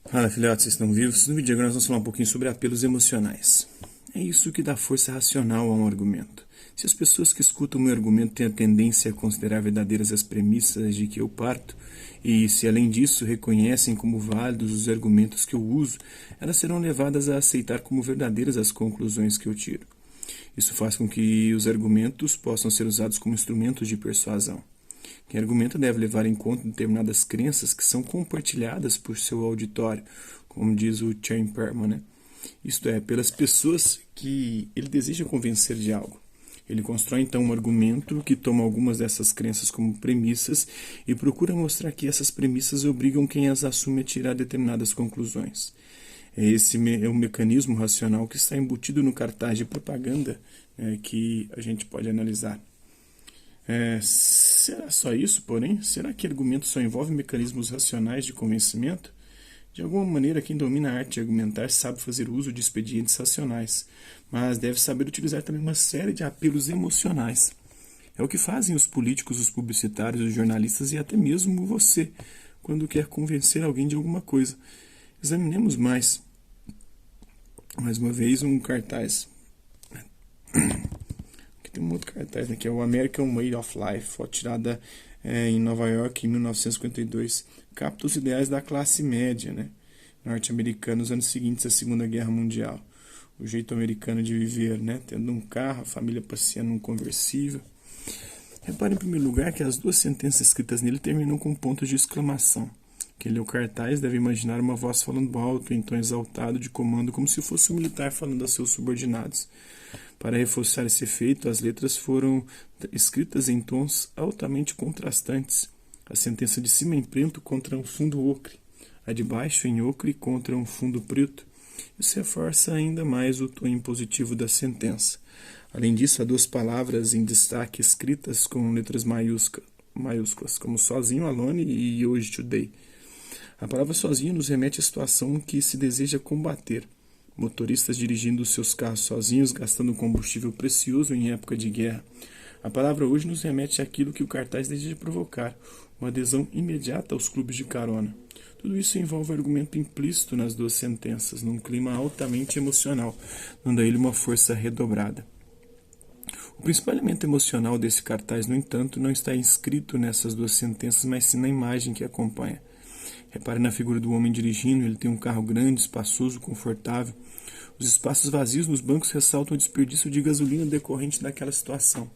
Fala, filhotes, vocês estão vivos? No vídeo de agora nós vamos falar um pouquinho sobre apelos emocionais. É isso que dá força racional a um argumento. Se as pessoas que escutam o meu argumento têm a tendência a considerar verdadeiras as premissas de que eu parto, e se além disso reconhecem como válidos os argumentos que eu uso, elas serão levadas a aceitar como verdadeiras as conclusões que eu tiro. Isso faz com que os argumentos possam ser usados como instrumentos de persuasão. Quem argumenta deve levar em conta determinadas crenças que são compartilhadas por seu auditório, como diz o Chaim Perman, né? Isto é, pelas pessoas que ele deseja convencer de algo. Ele constrói então um argumento que toma algumas dessas crenças como premissas e procura mostrar que essas premissas obrigam quem as assume a tirar determinadas conclusões. Esse é um mecanismo racional que está embutido no cartaz de propaganda que a gente pode analisar. Será só isso, porém? Será que argumento só envolve mecanismos racionais de convencimento? De alguma maneira, quem domina a arte de argumentar sabe fazer uso de expedientes racionais, mas deve saber utilizar também uma série de apelos emocionais. É o que fazem os políticos, os publicitários, os jornalistas e até mesmo você, quando quer convencer alguém de alguma coisa. Examinemos mais uma vez, um cartaz. Tem um outro cartaz, né, que é o American Way of Life, foto tirada em Nova York em 1952. Capta os ideais da classe média, né, norte-americana nos anos seguintes à Segunda Guerra Mundial. O jeito americano de viver, né, tendo um carro, a família passeando num conversível. Repare em primeiro lugar que as duas sentenças escritas nele terminam com pontos de exclamação. Quem lê o cartaz deve imaginar uma voz falando alto, em tom exaltado de comando, como se fosse um militar falando a seus subordinados. Para reforçar esse efeito, as letras foram escritas em tons altamente contrastantes. A sentença de cima em preto contra um fundo ocre, a de baixo em ocre contra um fundo preto. Isso reforça ainda mais o tom impositivo da sentença. Além disso, há duas palavras em destaque escritas com letras maiúsculas, como sozinho, alone e hoje, today. A palavra sozinho nos remete à situação que se deseja combater. Motoristas dirigindo seus carros sozinhos, gastando combustível precioso em época de guerra. A palavra hoje nos remete àquilo que o cartaz deseja provocar, uma adesão imediata aos clubes de carona. Tudo isso envolve argumento implícito nas duas sentenças, num clima altamente emocional, dando a ele uma força redobrada. O principal elemento emocional desse cartaz, no entanto, não está inscrito nessas duas sentenças, mas sim na imagem que acompanha. Repare na figura do homem dirigindo, ele tem um carro grande, espaçoso, confortável. Os espaços vazios nos bancos ressaltam o desperdício de gasolina decorrente daquela situação.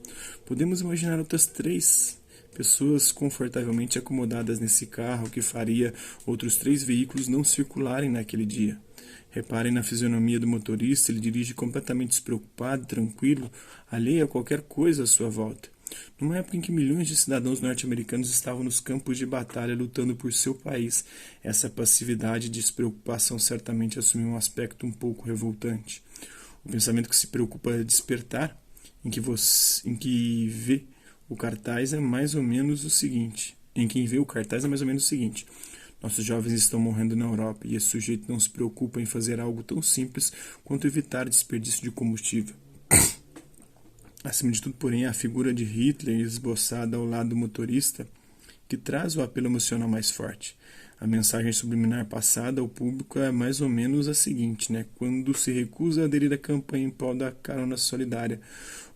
Podemos imaginar outras 3 pessoas confortavelmente acomodadas nesse carro, que faria outros 3 veículos não circularem naquele dia. Reparem na fisionomia do motorista, ele dirige completamente despreocupado, tranquilo, alheio a qualquer coisa à sua volta. Numa época em que milhões de cidadãos norte-americanos estavam nos campos de batalha lutando por seu país, essa passividade e despreocupação certamente assumiu um aspecto um pouco revoltante. O pensamento que se preocupa despertar, em que vê o cartaz é mais ou menos o seguinte. Em quem vê o cartaz é mais ou menos o seguinte: nossos jovens estão morrendo na Europa e esse sujeito não se preocupa em fazer algo tão simples quanto evitar desperdício de combustível. Acima de tudo, porém, é a figura de Hitler esboçada ao lado do motorista que traz o apelo emocional mais forte. A mensagem subliminar passada ao público é mais ou menos a seguinte, né? Quando se recusa a aderir à campanha em prol da carona solidária,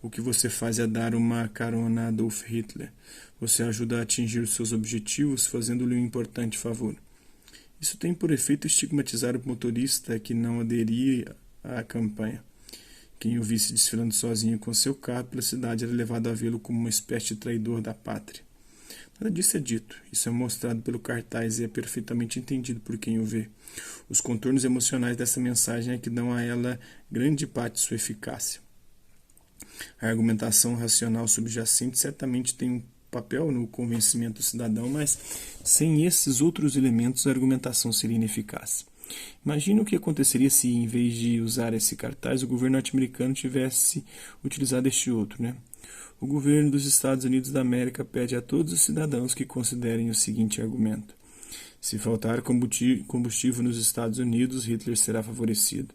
o que você faz é dar uma carona a Adolf Hitler. Você ajuda a atingir os seus objetivos fazendo-lhe um importante favor. Isso tem por efeito estigmatizar o motorista que não aderia à campanha. Quem o visse desfilando sozinho com seu carro pela cidade era levado a vê-lo como uma espécie de traidor da pátria. Nada disso é dito, isso é mostrado pelo cartaz e é perfeitamente entendido por quem o vê. Os contornos emocionais dessa mensagem é que dão a ela grande parte de sua eficácia. A argumentação racional subjacente certamente tem um papel no convencimento do cidadão, mas sem esses outros elementos a argumentação seria ineficaz. Imagine o que aconteceria se, em vez de usar esse cartaz, o governo norte-americano tivesse utilizado este outro, né? O governo dos Estados Unidos da América pede a todos os cidadãos que considerem o seguinte argumento: se faltar combustível nos Estados Unidos, Hitler será favorecido.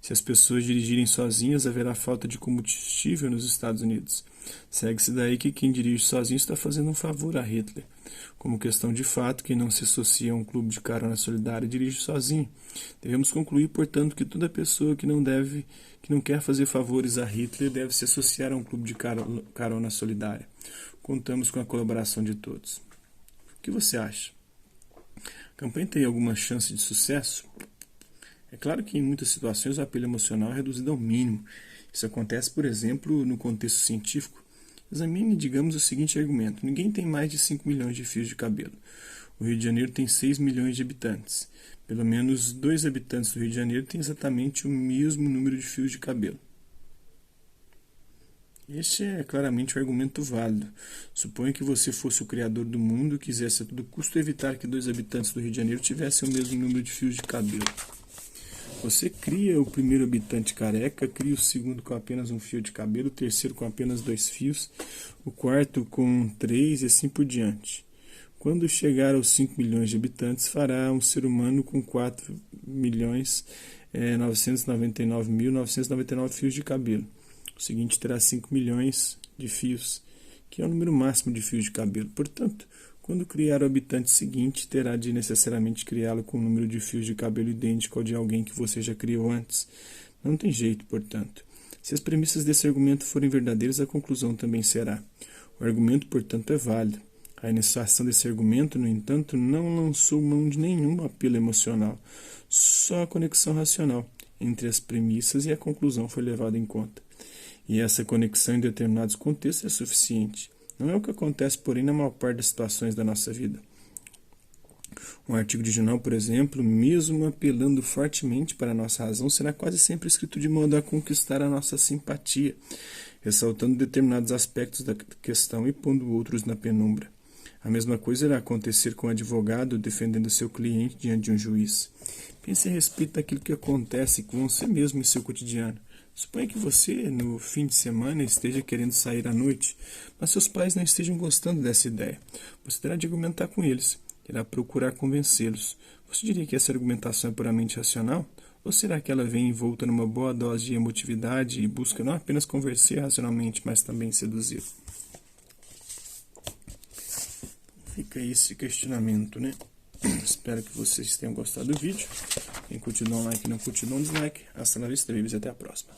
Se as pessoas dirigirem sozinhas, haverá falta de combustível nos Estados Unidos. Segue-se daí que quem dirige sozinho está fazendo um favor a Hitler. Como questão de fato, quem não se associa a um clube de carona solidária dirige sozinho. Devemos concluir, portanto, que toda pessoa que não quer fazer favores a Hitler deve se associar a um clube de carona solidária. Contamos com a colaboração de todos. O que você acha? A campanha tem alguma chance de sucesso? É claro que em muitas situações o apelo emocional é reduzido ao mínimo. Isso acontece, por exemplo, no contexto científico. Examine, digamos, o seguinte argumento. Ninguém tem mais de 5 milhões de fios de cabelo. O Rio de Janeiro tem 6 milhões de habitantes. Pelo menos 2 habitantes do Rio de Janeiro têm exatamente o mesmo número de fios de cabelo. Este é claramente um argumento válido. Suponha que você fosse o criador do mundo e quisesse a todo custo evitar que 2 habitantes do Rio de Janeiro tivessem o mesmo número de fios de cabelo. Você cria o primeiro habitante careca, cria o segundo com apenas um fio de cabelo, o terceiro com apenas 2 fios, o quarto com 3 e assim por diante. Quando chegar aos 5 milhões de habitantes, fará um ser humano com 4.999.999 fios de cabelo. O seguinte terá 5 milhões de fios, que é o número máximo de fios de cabelo. Portanto, quando criar o habitante seguinte, terá de necessariamente criá-lo com um número de fios de cabelo idêntico ao de alguém que você já criou antes. Não tem jeito, portanto. Se as premissas desse argumento forem verdadeiras, a conclusão também será. O argumento, portanto, é válido. A enunciação desse argumento, no entanto, não lançou mão de nenhum apelo emocional, só a conexão racional entre as premissas e a conclusão foi levada em conta. E essa conexão em determinados contextos é suficiente. Não é o que acontece, porém, na maior parte das situações da nossa vida. Um artigo de jornal, por exemplo, mesmo apelando fortemente para a nossa razão, será quase sempre escrito de modo a conquistar a nossa simpatia, ressaltando determinados aspectos da questão e pondo outros na penumbra. A mesma coisa irá acontecer com o advogado defendendo seu cliente diante de um juiz. Pense a respeito daquilo que acontece com você mesmo em seu cotidiano. Suponha que você, no fim de semana, esteja querendo sair à noite, mas seus pais não estejam gostando dessa ideia. Você terá de argumentar com eles, irá procurar convencê-los. Você diria que essa argumentação é puramente racional? Ou será que ela vem envolta numa boa dose de emotividade e busca não apenas convencer racionalmente, mas também seduzir? Fica aí esse questionamento, né? Espero que vocês tenham gostado do vídeo. Quem curtiu, dá um like, não curtiu, dá um dislike. Hasta la vista, babies, e até a próxima.